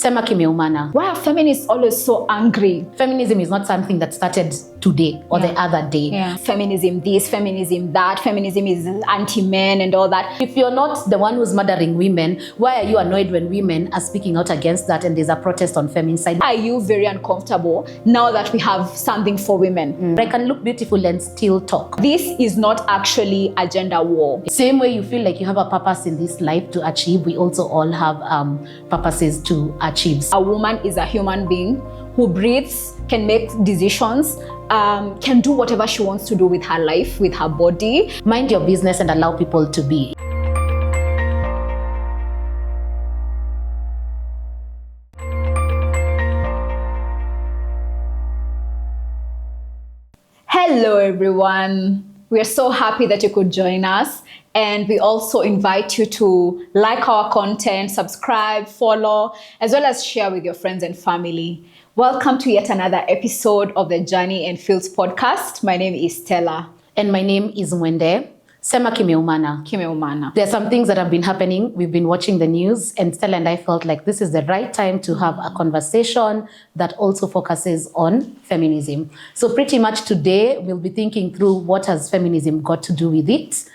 Sema kimeumana. Why are feminists always so angry? Feminism is not something that started today or the other day. Feminism this, feminism that, feminism is anti-men and all that. If you're not the one who's murdering women, why are you annoyed when women are speaking out against that and there's a protest on feminicide? Are you very uncomfortable now that we have something for women? I can look beautiful and still talk. This is not actually a gender war. Same way you feel like you have a purpose in this life to achieve, we also all have purposes to achieve. A woman is a human being who breathes, can make decisions, can do whatever she wants to do with her life, with her body. Mind your business and allow people to be. Hello everyone. We are so happy that you could join us, and we also invite you to like our content, subscribe, follow, as well as share with your friends and family. Welcome to yet another episode of the Journey and Fields podcast. My name is Stella. And my name is Mwende. Sema kimeumana. Kimeumana. There are some things that have been happening. We've been watching the news, and Stella and I felt like this is the right time to have a conversation that also focuses on feminism. So pretty much today, we'll be thinking through what has feminism got to do with it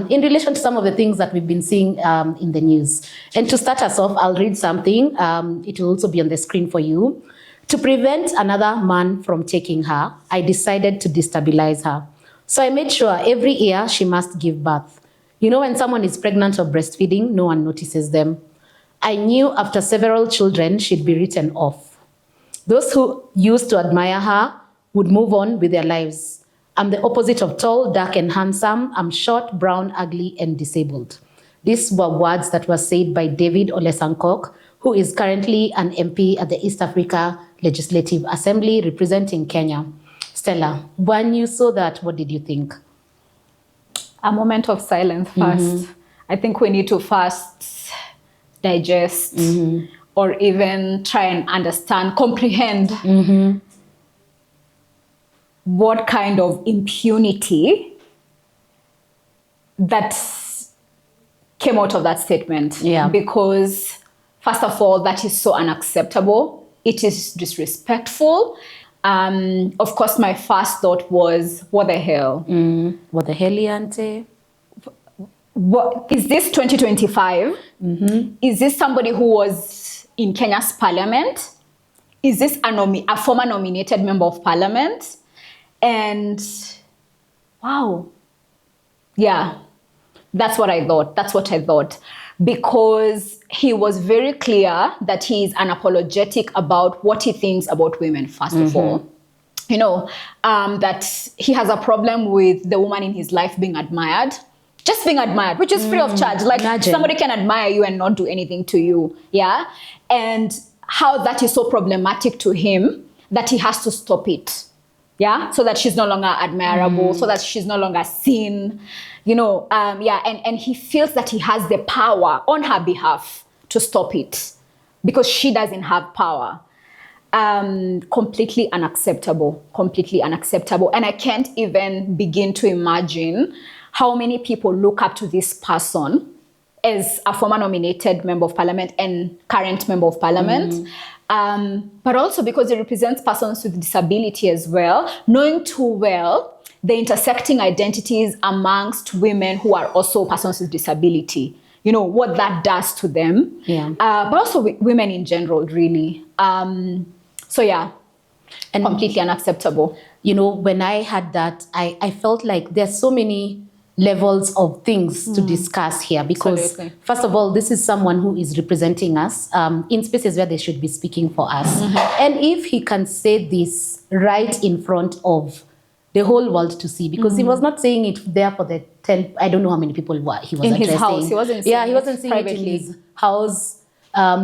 in relation to some of the things that we've been seeing in the news. And to start us off, I'll read something. It will also be on the screen for you. To prevent another man from taking her, I decided to destabilize her. So I made sure every year she must give birth. You know, when someone is pregnant or breastfeeding, no one notices them. I knew after several children, she'd be written off. Those who used to admire her would move on with their lives. I'm the opposite of tall, dark, and handsome. I'm short, brown, ugly, and disabled. These were words that were said by David Olesankok, who is currently an MP at the East Africa Legislative Assembly representing Kenya. Stella, when you saw that, what did you think? A moment of silence first. I think we need to first digest or even try and understand, comprehend what kind of impunity that came out of that statement. Because first of all, that is so unacceptable. It is disrespectful. Of course, my first thought was, what the hell? What the hell, auntie? What, is this 2025? Is this somebody who was in Kenya's parliament? Is this a former nominated member of parliament? And wow. Yeah, that's what I thought. Because he was very clear that he is unapologetic about what he thinks about women, first of all. You know, that he has a problem with the woman in his life being admired. Just being admired, which is free of charge. Like, imagine. Somebody can admire you and not do anything to you. Yeah? And how that is so problematic to him that he has to stop it. Yeah? So that she's no longer admirable, so that she's no longer seen. You know, and he feels that he has the power on her behalf to stop it because she doesn't have power. Completely unacceptable. And I can't even begin to imagine how many people look up to this person as a former nominated member of parliament and current member of parliament. But also because it represents persons with disability as well, knowing too well the intersecting identities amongst women who are also persons with disability. You know, what that does to them. But also women in general, really. So yeah, and completely unacceptable. You know, when I had that, I felt like there's so many levels of things to discuss here because first of all, this is someone who is representing us in spaces where they should be speaking for us. And if he can say this right in front of the whole world to see, because he was not saying it there for the 10, I don't know how many people he was in addressing. His house. He wasn't saying he wasn't saying it in his house.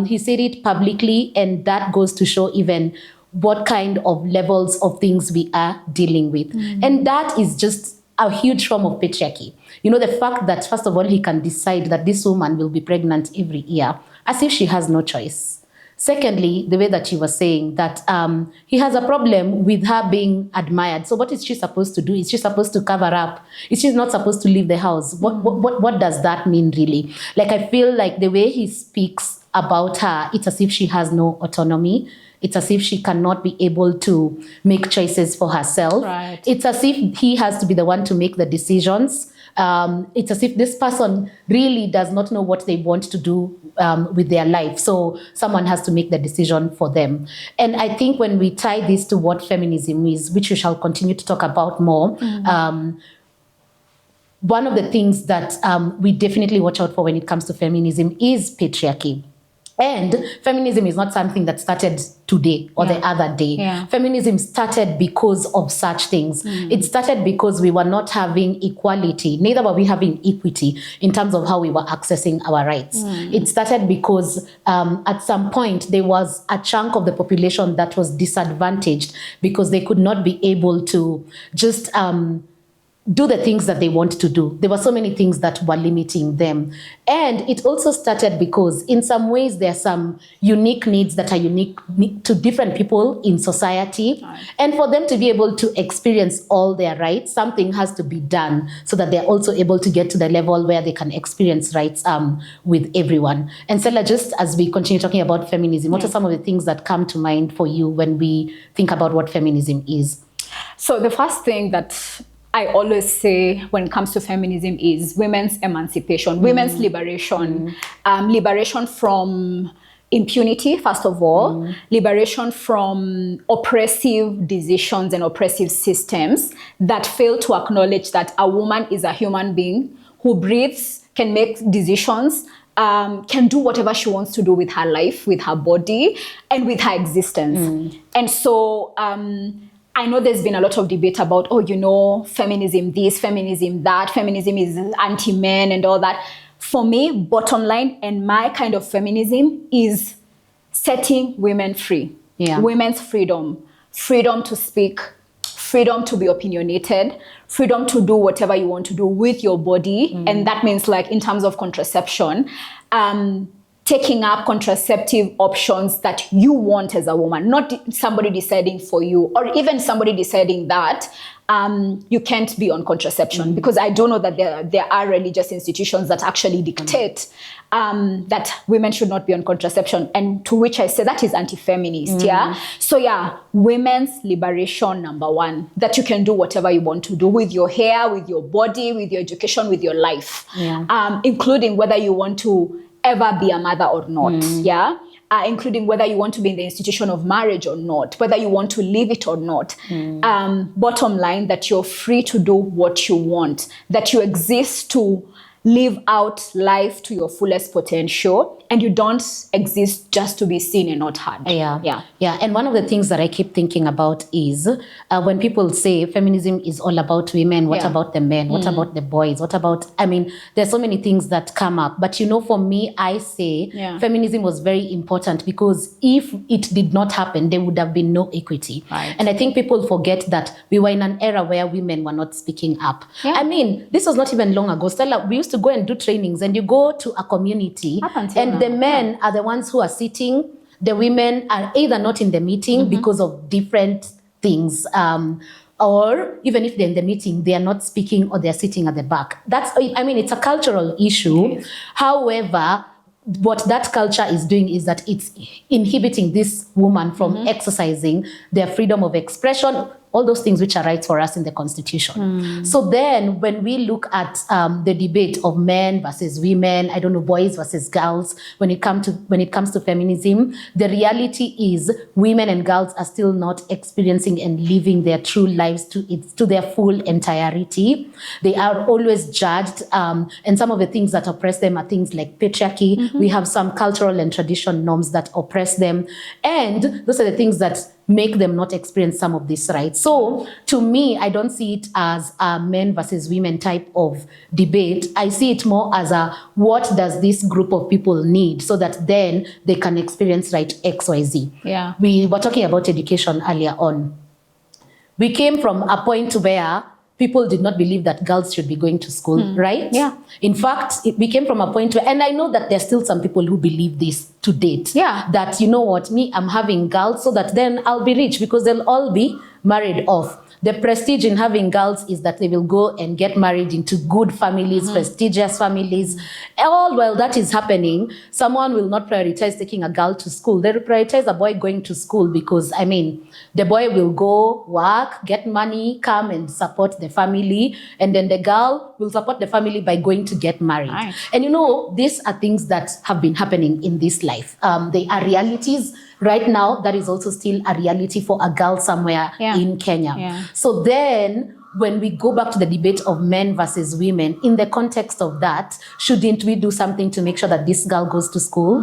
He said it publicly, and that goes to show even what kind of levels of things we are dealing with. And that is just a huge form of patriarchy. You know, the fact that, first of all, he can decide that this woman will be pregnant every year, as if she has no choice. Secondly, the way that she was saying that he has a problem with her being admired. So what is she supposed to do? Is she supposed to cover up? Is she not supposed to leave the house? What does that mean really? Like, I feel like the way he speaks about her, it's as if she has no autonomy. It's as if she cannot be able to make choices for herself. Right. It's as if he has to be the one to make the decisions. It's as if this person really does not know what they want to do with their life. So someone has to make the decision for them. And I think when we tie this to what feminism is, which we shall continue to talk about more, one of the things that we definitely watch out for when it comes to feminism is patriarchy. And feminism is not something that started today or the other day. Yeah. Feminism started because of such things. It started because we were not having equality, neither were we having equity in terms of how we were accessing our rights. It started because at some point there was a chunk of the population that was disadvantaged because they could not be able to just do the things that they want to do. There were so many things that were limiting them. And it also started because in some ways there are some unique needs that are unique to different people in society. Right. And for them to be able to experience all their rights, something has to be done so that they're also able to get to the level where they can experience rights with everyone. And Stella, just as we continue talking about feminism, what are some of the things that come to mind for you when we think about what feminism is? So the first thing that I always say when it comes to feminism is women's emancipation, women's liberation, liberation from impunity, first of all, liberation from oppressive decisions and oppressive systems that fail to acknowledge that a woman is a human being who breathes, can make decisions, can do whatever she wants to do with her life, with her body, and with her existence. And so I know there's been a lot of debate about, feminism this, feminism that, feminism is anti-men and all that. For me, bottom line, and my kind of feminism is setting women free. Yeah. Women's freedom. Freedom to speak, freedom to be opinionated, freedom to do whatever you want to do with your body. And that means, like, in terms of contraception, taking up contraceptive options that you want as a woman, not somebody deciding for you, or even somebody deciding that you can't be on contraception, because I do know that there are religious institutions that actually dictate that women should not be on contraception, and to which I say that is anti-feminist. So women's liberation, number one, that you can do whatever you want to do with your hair, with your body, with your education, with your life, including whether you want to ever be a mother or not, including whether you want to be in the institution of marriage or not, whether you want to leave it or not. Bottom line, that you're free to do what you want, that you exist to live out life to your fullest potential, and you don't exist just to be seen and not heard. Yeah. And one of the things that I keep thinking about is when people say feminism is all about women, what about the men? What about the boys? What about, there's so many things that come up. But for me, I say feminism was very important, because if it did not happen, there would have been no equity. Right. And I think people forget that we were in an era where women were not speaking up. This was not even long ago. Stella, we used to go and do trainings, and you go to a community and the men are the ones who are sitting. The women are either not in the meeting because of different things, or even if they're in the meeting, they are not speaking, or they're sitting at the back. It's a cultural issue. Yes. However, what that culture is doing is that it's inhibiting this woman from exercising their freedom of expression, all those things which are rights for us in the Constitution. So then when we look at the debate of men versus women, boys versus girls, when it comes to feminism, the reality is women and girls are still not experiencing and living their true lives to their full entirety. They are always judged, and some of the things that oppress them are things like patriarchy. We have some cultural and tradition norms that oppress them, and those are the things that make them not experience some of these rights. So to me, I don't see it as a men versus women type of debate. I see it more as what does this group of people need so that then they can experience right XYZ. Yeah. We were talking about education earlier on. We came from a point where people did not believe that girls should be going to school, right? Yeah. In fact, we came from a point where, and I know that there's still some people who believe this to date. Yeah. That, you know what, I'm having girls so that then I'll be rich because they'll all be married off. The prestige in having girls is that they will go and get married into good families, prestigious families. All while that is happening, someone will not prioritize taking a girl to school. They will prioritize a boy going to school because, the boy will go work, get money, come and support the family. And then the girl will support the family by going to get married. Right. And these are things that have been happening in this life. They are realities. Right now, that is also still a reality for a girl somewhere in Kenya. Yeah. So then, when we go back to the debate of men versus women, in the context of that, shouldn't we do something to make sure that this girl goes to school?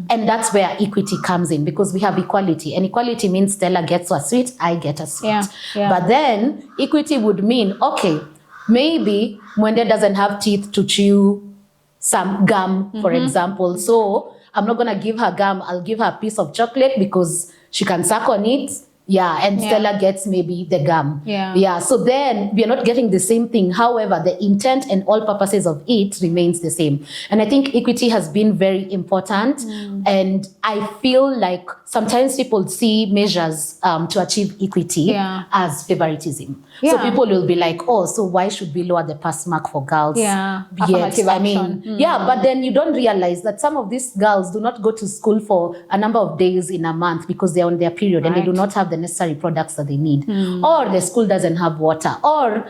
And that's where equity comes in, because we have equality. And equality means Stella gets a sweet, I get a sweet. Yeah. But then, equity would mean, okay, maybe Mwende doesn't have teeth to chew some gum, for example. So I'm not going to give her gum. I'll give her a piece of chocolate because she can suck on it. Yeah, and Stella gets maybe the gum. Yeah. So then we are not getting the same thing. However, the intent and all purposes of it remains the same. And I think equity has been very important. And I feel like sometimes people see measures to achieve equity as favoritism. So people will be like, oh, so why should we lower the pass mark for girls? Yeah, Yet, but then you don't realize that some of these girls do not go to school for a number of days in a month because they're on their period and they do not have the necessary products that they need. Or the school doesn't have water, or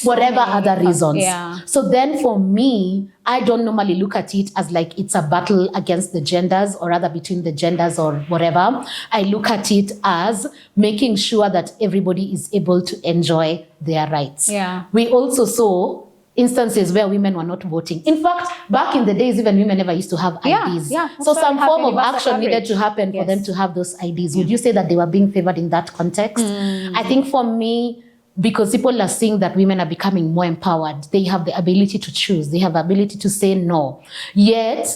whatever other reasons. So then for me, I don't normally look at it as like it's a battle against the genders or rather between the genders or whatever. I look at it as making sure that everybody is able to enjoy their rights. We also saw instances where women were not voting. In fact, back in the days, even women never used to have IDs. So some form of action needed to happen for them to have those IDs. Would you say that they were being favored in that context? I think for me, because people are seeing that women are becoming more empowered, they have the ability to choose, they have the ability to say no. Yet,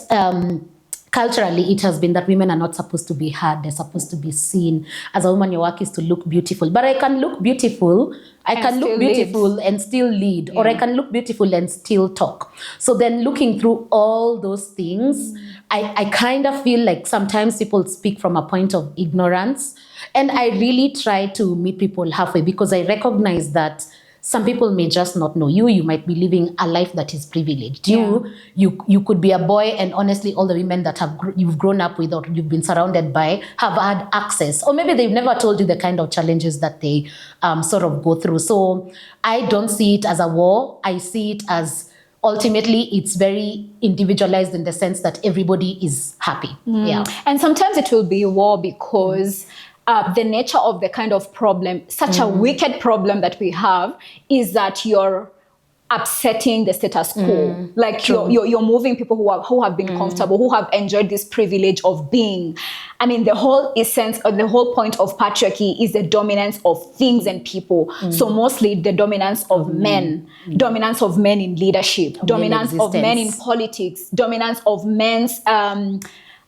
culturally, it has been that women are not supposed to be heard, they're supposed to be seen. As a woman, your work is to look beautiful. But I can look beautiful, and still lead, or I can look beautiful and still talk. So then looking through all those things, I kind of feel like sometimes people speak from a point of ignorance. And I really try to meet people halfway because I recognize that some people may just not know you. You might be living a life that is privileged. You could be a boy, and honestly, all the women that you've grown up with or you've been surrounded by have had access. Or maybe they've never told you the kind of challenges that they sort of go through. So I don't see it as a war. I see it as ultimately it's very individualized in the sense that everybody is happy. And sometimes it will be a war because the nature of the kind of problem, such a wicked problem that we have, is that you're upsetting the status quo. Like you're moving people who have been comfortable, who have enjoyed this privilege of being. I mean, the whole essence or the whole point of patriarchy is the dominance of things and people. So mostly the dominance of men, dominance of men in leadership, dominance of men in politics, dominance of men's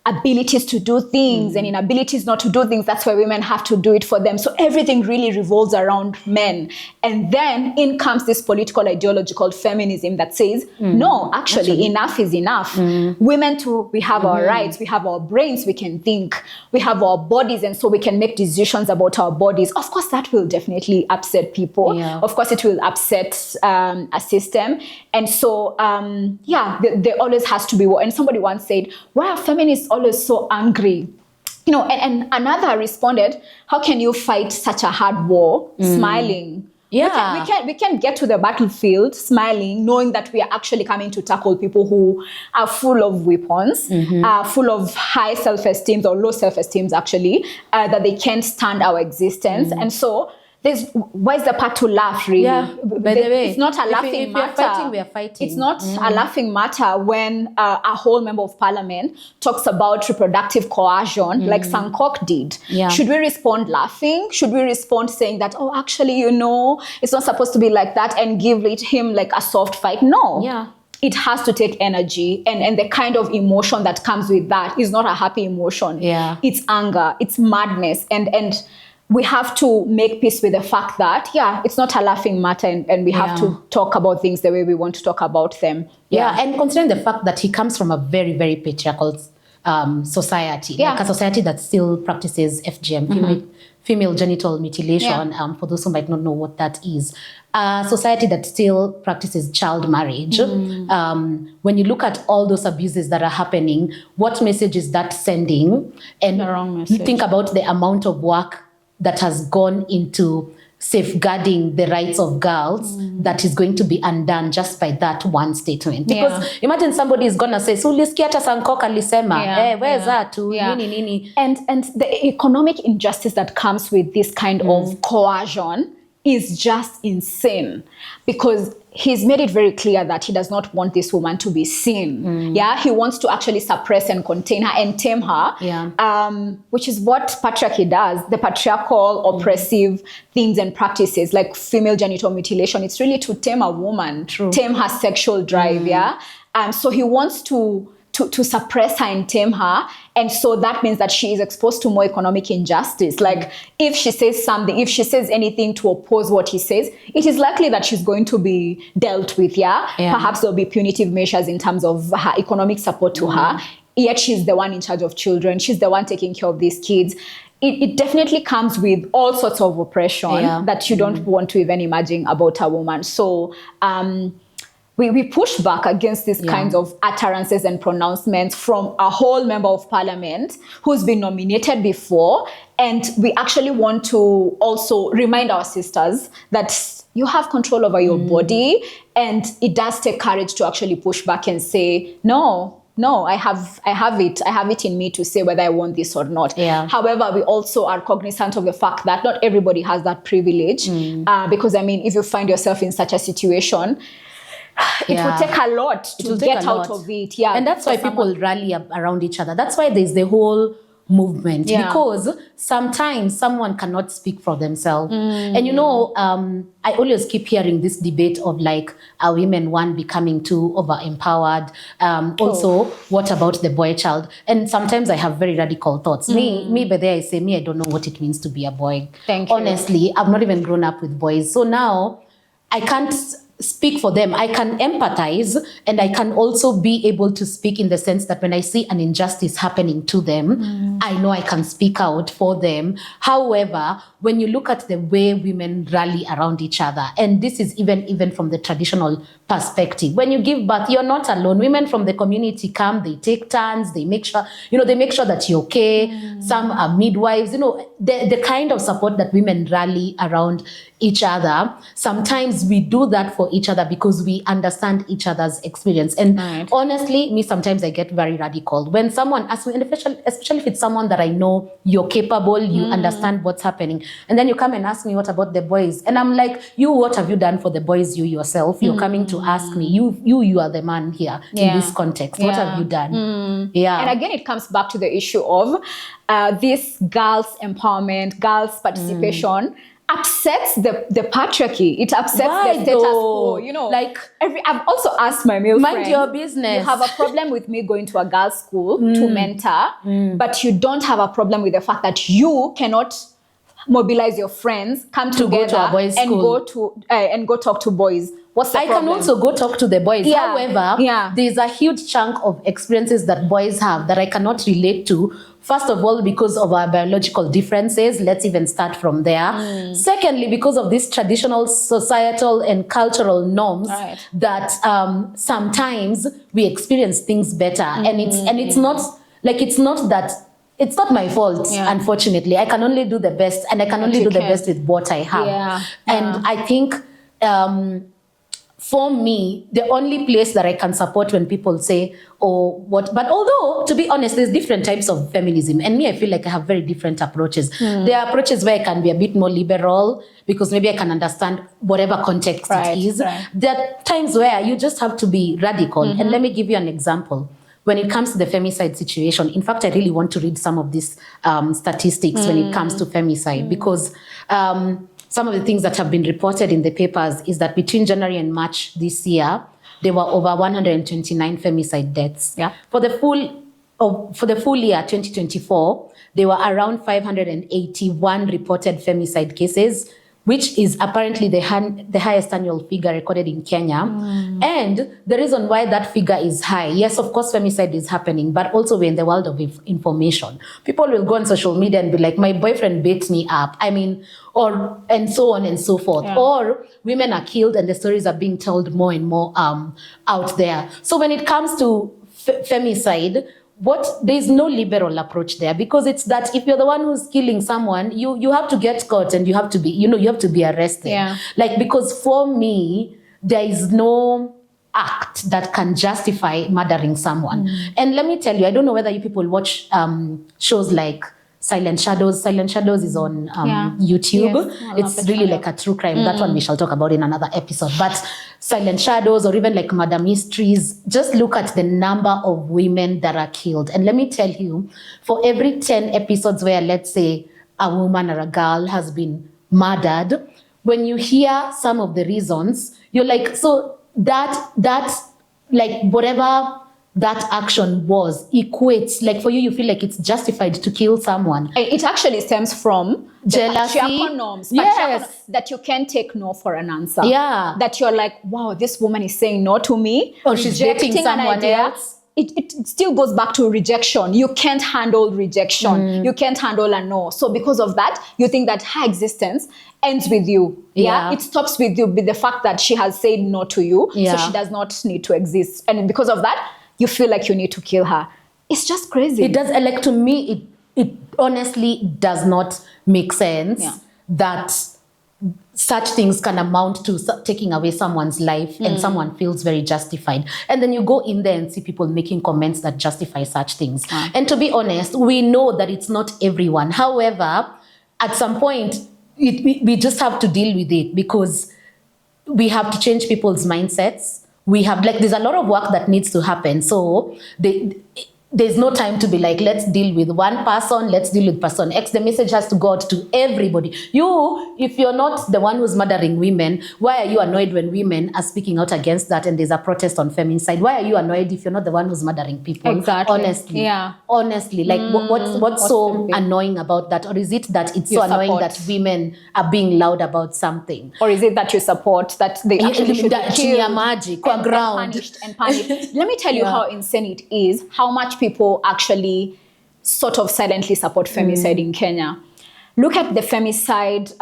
abilities to do things and inabilities not to do things. That's why women have to do it for them. So everything really revolves around men. And then in comes this political ideology called feminism that says, no, actually, enough is enough. Women too, we have our rights, we have our brains, we can think, we have our bodies, and so we can make decisions about our bodies. Of course, that will definitely upset people. Of course, it will upset a system. And so, there always has to be war. And somebody once said, why are feminists always so angry? And another responded, how can you fight such a hard war smiling? We can get to the battlefield smiling, knowing that we are actually coming to tackle people who are full of weapons, full of high self-esteem or low self-esteem actually, that they can't stand our existence. And so where's the part to laugh, really? By the way, it's not a laughing matter. We are fighting. It's not a laughing matter when a whole member of parliament talks about reproductive coercion, like Sankok did. Should we respond laughing? Should we respond saying that, oh, actually, it's not supposed to be like that, and give him like a soft fight? No. It has to take energy, and the kind of emotion that comes with that is not a happy emotion. It's anger, it's madness, and we have to make peace with the fact that, it's not a laughing matter, and we have to talk about things the way we want to talk about them. Yeah, and considering the fact that he comes from a very, very patriarchal society, like a society that still practices FGM, female genital mutilation, for those who might not know what that is. A society that still practices child marriage. When you look at all those abuses that are happening, what message is that sending? And the wrong message. You think about the amount of work that has gone into safeguarding the rights of girls that is going to be undone just by that one statement. Because imagine somebody is gonna say, so ulisikia hata Sankoka alisema, where's that? Nini. And the economic injustice that comes with this kind of coercion is just insane, because he's made it very clear that he does not want this woman to be seen. He wants to actually suppress and contain her and tame her, which is what patriarchy does. The patriarchal oppressive things and practices like female genital mutilation, it's really to tame a woman, tame her sexual drive. So he wants to suppress her and tame her. And so that means that she is exposed to more economic injustice. Like if she says something, if she says anything to oppose what he says, it is likely that she's going to be dealt with. Perhaps there'll be punitive measures in terms of her economic support to her. Yet she's the one in charge of children. She's the one taking care of these kids. It definitely comes with all sorts of oppression that you don't want to even imagine about a woman. So, we push back against these kinds of utterances and pronouncements from a whole member of parliament who's been nominated before. And we actually want to also remind our sisters that you have control over your body. And it does take courage to actually push back and say, no, I have it in me to say whether I want this or not. However, we also are cognizant of the fact that not everybody has that privilege. Because, I mean, if you find yourself in such a situation, it will take a lot to get out of it. And that's why people rally around each other. That's why there's the whole movement, because sometimes someone cannot speak for themselves. And you know, I always keep hearing this debate of like, are women becoming too over-empowered? Also, what about the boy child? And sometimes I have very radical thoughts. Me, by there I say, I don't know what it means to be a boy. Honestly, I've not even grown up with boys. So now I can't speak for them. I can empathize, and I can also be able to speak in the sense that when I see an injustice happening to them, I know I can speak out for them. However, when you look at the way women rally around each other, and this is even from the traditional perspective, when you give birth, you're not alone. Women from the community come, they take turns, they make sure, that you're okay. Some are midwives, the kind of support that women rally around each other. Sometimes we do that for each other because we understand each other's experience. And honestly, sometimes I get very radical when someone asks me, and especially if it's someone that I know you're capable, you understand what's happening, and then you come and ask me, what about the boys? And I'm like, what have you done for the boys? You yourself, you're coming to ask me, you are the man here in this context. What have you done? And again, it comes back to the issue of this girls' empowerment, girls' participation. Upsets the patriarchy. It upsets the status quo. Like I've also asked my male friends, mind your business. You have a problem with me going to a girls' school to mentor, but you don't have a problem with the fact that you cannot mobilize your friends, come together, go to a boys' school and go talk to boys. What's the problem? I can also go talk to the boys. However, there's a huge chunk of experiences that boys have that I cannot relate to. First of all, because of our biological differences. Let's even start from there. Secondly, because of these traditional societal and cultural norms that sometimes we experience things better. And it's not my fault, unfortunately. I can only do the best, and I can only do the best with what I have. And I think for me, the only place that I can support when people say, but although, to be honest, there's different types of feminism. And me, I feel like I have very different approaches. There are approaches where I can be a bit more liberal because maybe I can understand whatever context it is. There are times where you just have to be radical. And let me give you an example. When it comes to the femicide situation, in fact, I really want to read some of these statistics when it comes to femicide because some of the things that have been reported in the papers is that between January and March this year, there were over 129 femicide deaths. For the full for the full year 2024, there were around 581 reported femicide cases, which is apparently the highest annual figure recorded in Kenya. And the reason why that figure is high, yes, of course, femicide is happening, but also we're in the world of information. People will go on social media and be like, my boyfriend beat me up. I mean, and so on and so forth. Yeah. Or women are killed and the stories are being told more and more out there. So when it comes to femicide, there's no liberal approach there, because it's that if you're the one who's killing someone, you have to get caught and you have to be arrested. Yeah. Like, because for me, there is no act that can justify murdering someone. And let me tell you, I don't know whether you people watch shows like Silent Shadows. Silent Shadows is on YouTube. Yes, it's really like a true crime. That one we shall talk about in another episode. But Silent Shadows, or even like Murder Mysteries, just look at the number of women that are killed. And let me tell you, for every 10 episodes where, let's say, a woman or a girl has been murdered, when you hear some of the reasons, you're like, so that's like whatever that action was equates, like for you feel like it's justified to kill someone. It actually stems from jealousy, patriarchal norms, yes, that you can't take no for an answer. Yeah, that you're like, wow, this woman is saying no to me, or she's dating someone else. It still goes back to rejection. You can't handle rejection. You can't handle a no. So because of that, you think that her existence ends with you. Yeah. It stops with you, with the fact that she has said no to you. So she does not need to exist. And because of that, you feel like you need to kill her. It's just crazy. It does, like, to me, it honestly does not make sense that such things can amount to taking away someone's life and someone feels very justified. And then you go in there and see people making comments that justify such things. And to be honest, we know that it's not everyone. However, at some point, we just have to deal with it, because we have to change people's mindsets. We have, like, there's a lot of work that needs to happen. So there's no time to be like, let's deal with one person, let's deal with person X. The message has to go out to everybody. If you're not the one who's murdering women, why are you annoyed when women are speaking out against that and there's a protest on feminicide? Why are you annoyed if you're not the one who's murdering people? Exactly. Honestly. Yeah. Honestly, like, what's so annoying about that? Or is it that it's so annoying that women are being loud about something? Or is it that you support that they actually should be killed and punished? Let me tell you how insane it is, how much people actually sort of silently support femicide in Kenya. Look at the femicide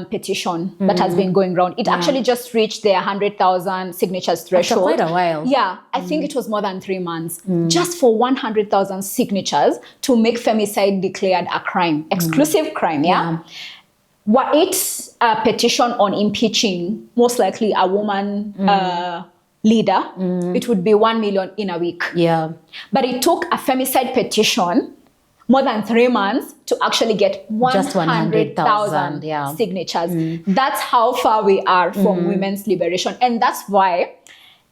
petition that has been going around. It actually just reached the 100,000 signatures threshold. After quite a while. Yeah, I think it was more than 3 months. Just for 100,000 signatures to make femicide declared a crime, exclusive crime, Were it a petition on impeaching, most likely a woman leader, it would be 1 million in a week. Yeah. But it took a femicide petition more than 3 months to actually get 100,000 signatures. That's how far we are from women's liberation. And that's why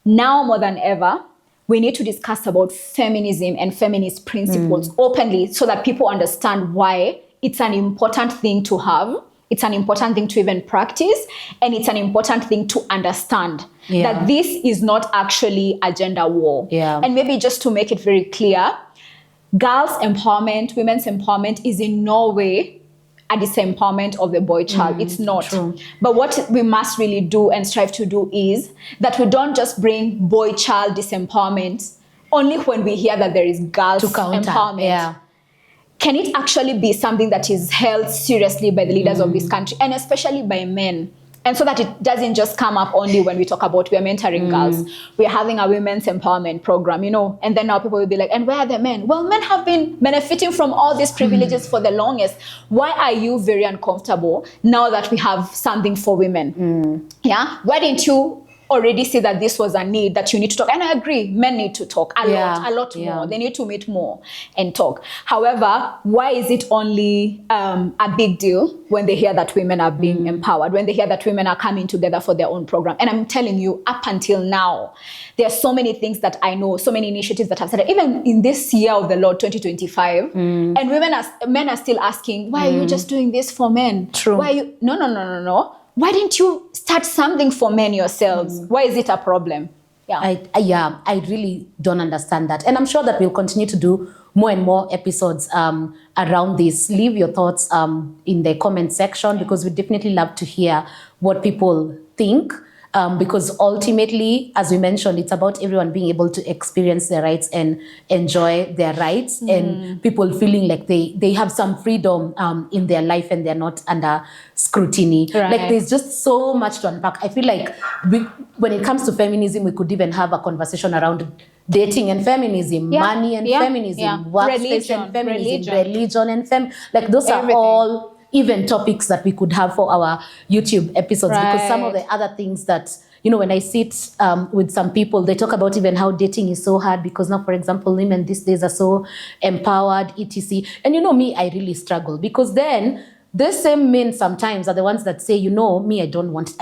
now more than ever, we need to discuss about feminism and feminist principles openly, so that people understand why it's an important thing to have. It's an important thing to even practice, and it's an important thing to understand that this is not actually a gender war. And maybe just to make it very clear, girls' empowerment, women's empowerment is in no way a disempowerment of the boy child. It's not. True. But what we must really do and strive to do is that we don't just bring boy child disempowerment only when we hear that there is girls' empowerment. Can it actually be something that is held seriously by the leaders of this country, and especially by men? And so that it doesn't just come up only when we talk about we are mentoring girls, we are having a women's empowerment program, and then now people will be like, and where are the men? Well, men have been benefiting from all these privileges for the longest. Why are you very uncomfortable now that we have something for women? Why didn't you already see that this was a need that you need to talk? And I agree, men need to talk a lot more. They need to meet more and talk. However, why is it only a big deal when they hear that women are being empowered, when they hear that women are coming together for their own program? And I'm telling you, up until now, there are so many things that I know, so many initiatives that have started, even in this year of the Lord 2025, and men are still asking, why are you just doing this for men? True. Why are you? No. Why didn't you start something for men yourselves? Why is it a problem? I really don't understand that. And I'm sure that we'll continue to do more and more episodes around this. Leave your thoughts in the comment section, because we definitely love to hear what people think. Because ultimately, as we mentioned, it's about everyone being able to experience their rights and enjoy their rights, and people feeling like they have some freedom in their life and they're not under scrutiny. Right. Like, there's just so much to unpack. I feel like when it comes to feminism, we could even have a conversation around dating and feminism, money and feminism, workspace and feminism, religion and like those are all even topics that we could have for our YouTube episodes, because some of the other things that, when I sit with some people, they talk about even how dating is so hard because now, for example, women these days are so empowered, etc. And me, I really struggle, because then the same men sometimes are the ones that say, me, I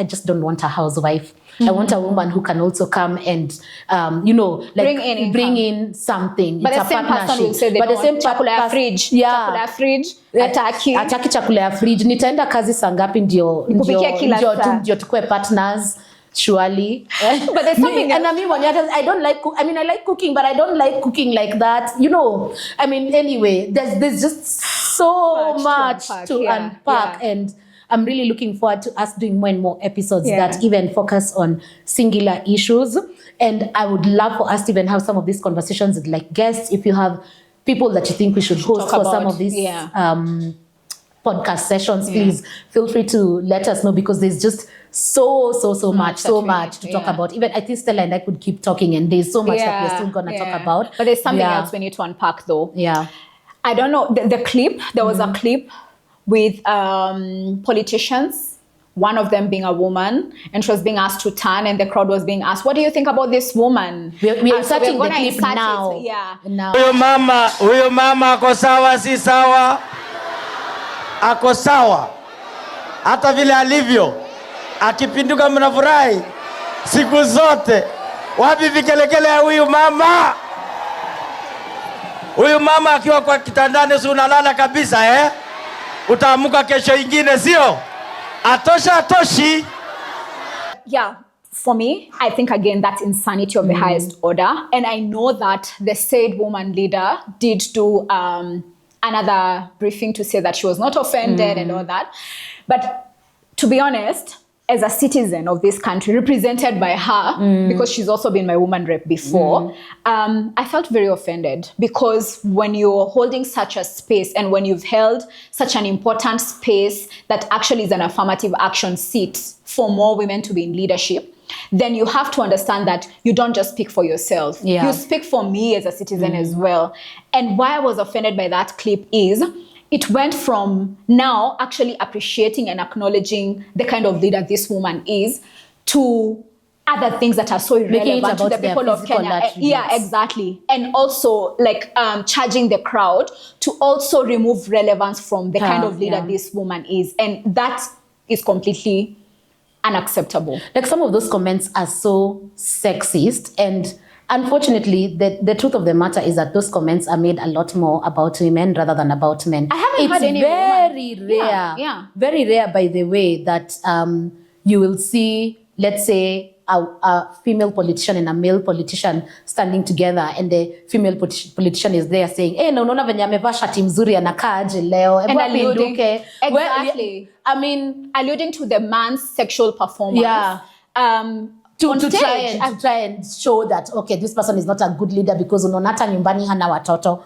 just don't want a housewife. I want a woman who can also come and, bring in something. But the same person will say they don't want chakula ya fridge. Chakula ya fridge, ataki chakula ya fridge. Nitaenda kazi saa ngapi ndio tukue partners. Surely. But there's something and I don't like I like cooking, but I don't like cooking like that. Anyway, there's just so much to unpack. And I'm really looking forward to us doing more and more episodes that even focus on singular issues. And I would love for us to even have some of these conversations with like guests. If you have people that you think we should host for some of these podcast sessions, please feel free to let us know, because there's just so much to talk about. Even I think Stella and I could keep talking, and there's so much that we're still gonna talk about. But there's something else we need to unpack, though. Yeah, I don't know the clip. There was a clip with politicians, one of them being a woman, and she was being asked to turn, and the crowd was being asked, "What do you think about this woman?" We are starting the clip now. Now. Huyo mama ako sawa, si sawa? Ako sawa hata vile alivyo, akipinduka mnafurahi siku zote. Wapi vikelekele ya huyu mama? Huyu mama akiwa kwa kitandani, si unalala kabisa Utaamuka kesho ingine, sio? Atoshi. Yeah, for me, I think again that's insanity of the highest order, and I know that the said woman leader did do another briefing to say that she was not offended and all that. But to be honest, as a citizen of this country, represented by her, because she's also been my woman rep before, I felt very offended, because when you're holding such a space and when you've held such an important space that actually is an affirmative action seat for more women to be in leadership, then you have to understand that you don't just speak for yourself. You speak for me as a citizen as well. And why I was offended by that clip is it went from now actually appreciating and acknowledging the kind of leader this woman is to other things that are so irrelevant to the people of Kenya. Yeah, exactly. And also like charging the crowd to also remove relevance from the kind of leader this woman is. And that is completely unacceptable. Like, some of those comments are so sexist, and unfortunately, the truth of the matter is that those comments are made a lot more about women rather than about men. I haven't heard any very rare, very rare, by the way, that you will see, let's say, a female politician and a male politician standing together, and the female politician is there saying, "Hey, unaona venye amevaa shati mzuri anakaa aje leo?" And alluding, exactly. Alluding to the man's sexual performance. Yeah. To try and show that, okay, this person is not a good leader because unaona hata nyumbani hana watoto.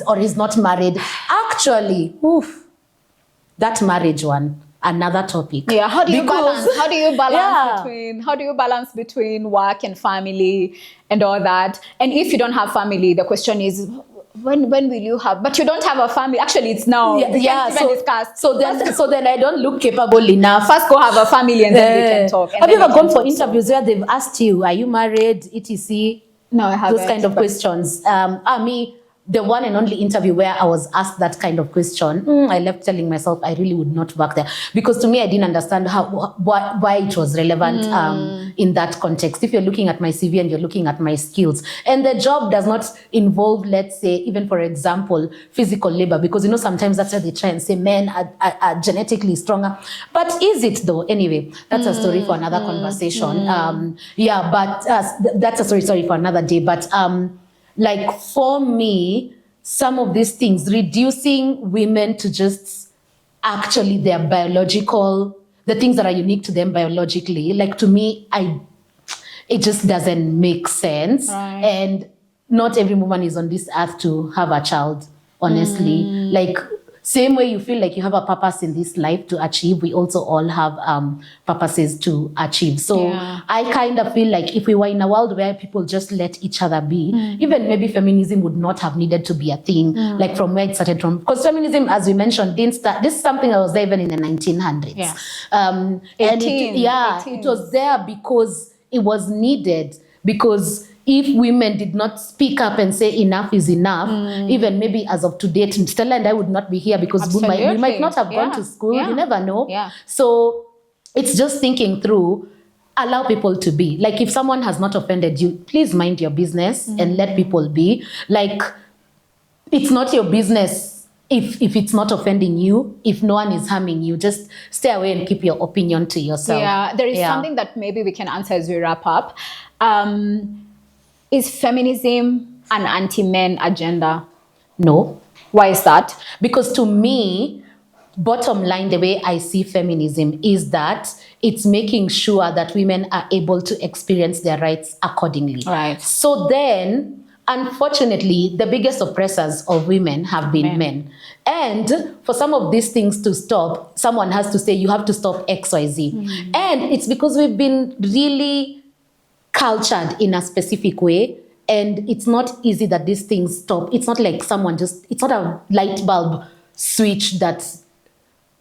Or he's not married. Actually, that marriage one, another topic. Yeah, how do you balance between work and family and all that? And if you don't have family, the question is, when will you have? But you don't have a family. Actually, it's now. So then I don't look capable enough. First, go have a family and then we can talk. Have you ever gone for interviews where they've asked you, "Are you married?" etc.? No, I haven't. Those kind of questions. Me, the one and only interview where I was asked that kind of question, I left telling myself I really would not work there, because to me I didn't understand why it was relevant in that context. If you're looking at my CV and you're looking at my skills, and the job does not involve, let's say, even for example, physical labor, because sometimes that's where they try and say men are genetically stronger. But is it though? Anyway, that's a story for another conversation. But that's a story for another day. But like for me, some of these things, reducing women to just actually their biological, the things that are unique to them biologically, like to me, it just doesn't make sense. Right. And not every woman is on this earth to have a child, honestly. Like, same way you feel like you have a purpose in this life to achieve, we also all have purposes to achieve. So I kind of feel like if we were in a world where people just let each other be, even maybe feminism would not have needed to be a thing, like from where it started from. Because feminism, as we mentioned, didn't start, this is something that was there even in the 1900s. Yeah. And it was there because it was needed, because if women did not speak up and say enough is enough, even maybe as of today, Stella and I would not be here, because we might not have gone to school. You never know. So it's just thinking through, allow people to be. Like, if someone has not offended you, please mind your business and let people be. Like, it's not your business if it's not offending you, if no one is harming you. Just stay away and keep your opinion to yourself. Yeah, there is something that maybe we can answer as we wrap up. Is feminism an anti-men agenda? No. Why is that? Because to me, bottom line, the way I see feminism is that it's making sure that women are able to experience their rights accordingly. Right. So then, unfortunately, the biggest oppressors of women have been men. And for some of these things to stop, someone has to say, you have to stop XYZ. And it's because we've been really cultured in a specific way, and it's not easy that these things stop. It's not like it's not a light bulb switch that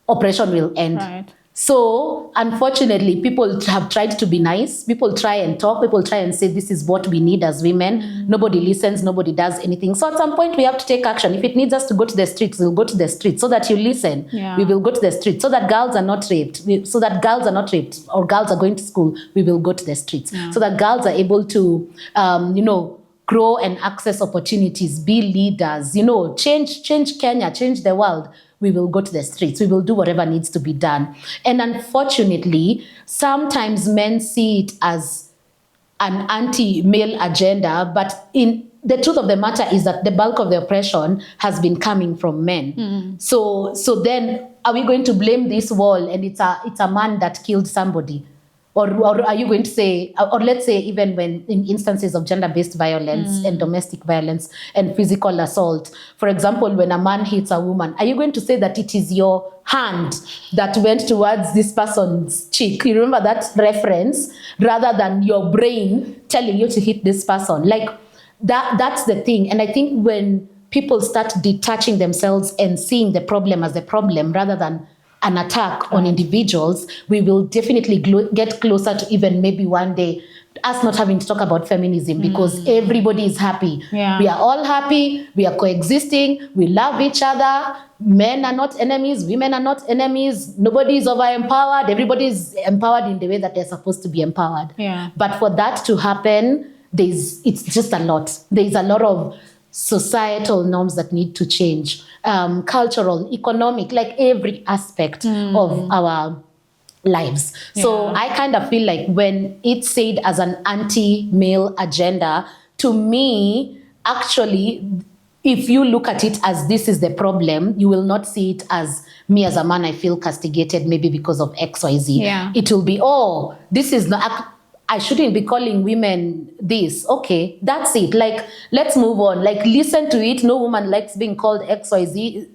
oppression will end. Right. So unfortunately, people have tried to be nice. People try and talk. People try and say, this is what we need as women. Nobody listens. Nobody does anything. So at some point, we have to take action. If it needs us to go to the streets, we'll go to the streets so that you listen. We will go to the streets so that girls are not raped. Or girls are going to school. We will go to the streets so that girls are able to, grow and access opportunities, be leaders, change Kenya, change the world. We will go to the streets. We will do whatever needs to be done. And unfortunately, sometimes men see it as an anti-male agenda, but the truth of the matter is that the bulk of the oppression has been coming from men. So then, are we going to blame this wall and it's a man that killed somebody? Or are you going to say, or let's say even when in instances of gender-based violence and domestic violence and physical assault, for example, when a man hits a woman, are you going to say that it is your hand that went towards this person's cheek? You remember that reference, rather than your brain telling you to hit this person? Like, that's the thing. And I think when people start detaching themselves and seeing the problem as a problem rather than an attack on individuals, we will definitely get closer to even maybe one day us not having to talk about feminism, because everybody is happy. We are all happy. We are coexisting. We love each other. Men are not enemies. Women are not enemies. Nobody is over-empowered. Everybody is empowered in the way that they're supposed to be empowered. But for that to happen, it's just a lot. There's a lot of societal norms that need to change. Cultural, economic, like every aspect of our lives. So I kind of feel like when it's said as an anti-male agenda, to me, actually, if you look at it as this is the problem, you will not see it as me as a man, I feel castigated maybe because of XYZ. It will be, this is not, I shouldn't be calling women this. Okay, that's it. Like, let's move on. Like, listen to it. No woman likes being called XYZ.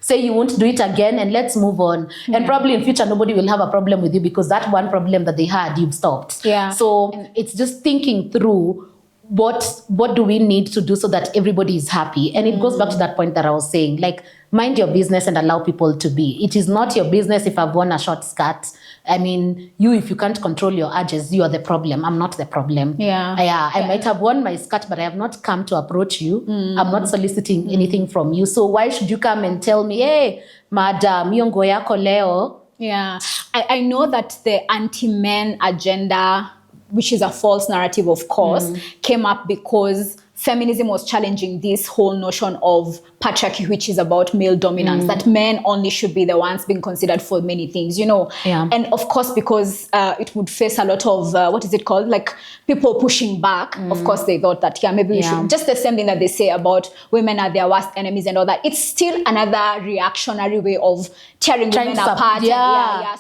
Say you won't do it again and let's move on. And probably in future, nobody will have a problem with you because that one problem that they had, you've stopped. So it's just thinking through what do we need to do so that everybody is happy. And it goes back to that point that I was saying, like, mind your business and allow people to be. It is not your business if I've worn a short skirt I mean, you, if you can't control your urges, you are the problem. I'm not the problem. I might have worn my skirt, but I have not come to approach you. I'm not soliciting anything from you. So why should you come and tell me, hey, madam, hiyo nguo yako leo? Yeah, I know that the anti-men agenda, which is a false narrative, of course, came up because feminism was challenging this whole notion of patriarchy, which is about male dominance, that men only should be the ones being considered for many things, you know. And of course, because it would face a lot of, what is it called? Like people pushing back. Of course, they thought that, maybe we should, just the same thing that they say about women are their worst enemies and all that. It's still another reactionary way of tearing women apart.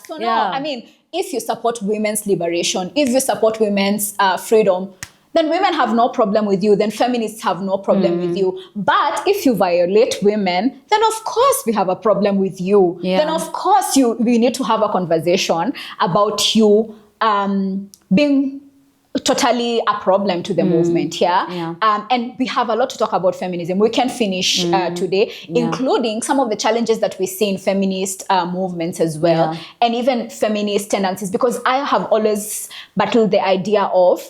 So no, I mean, if you support women's liberation, if you support women's freedom, then women have no problem with you, then feminists have no problem with you. But if you violate women, then of course we have a problem with you. Then of course we need to have a conversation about you being totally a problem to the movement, and we have a lot to talk about feminism. We can finish today, including some of the challenges that we see in feminist movements as well, and even feminist tendencies, because I have always battled the idea of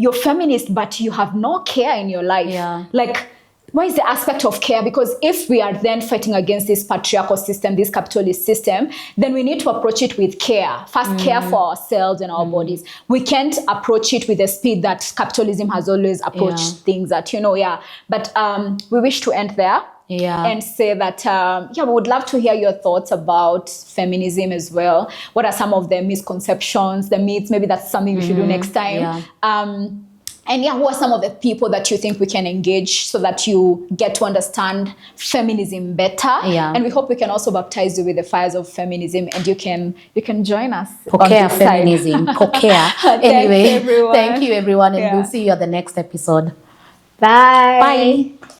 you're feminist, but you have no care in your life. Like, why is the aspect of care? Because if we are then fighting against this patriarchal system, this capitalist system, then we need to approach it with care. First, care for ourselves and our bodies. We can't approach it with the speed that capitalism has always approached things at, you know, But we wish to end there. And say that, we would love to hear your thoughts about feminism as well. What are some of the misconceptions, the myths? Maybe that's something we should do next time. And who are some of the people that you think we can engage so that you get to understand feminism better? And we hope we can also baptize you with the fires of feminism, and you can join us. Kokea feminism. Kokea. Anyway, thank you everyone, and we'll see you at the next episode. Bye. Bye.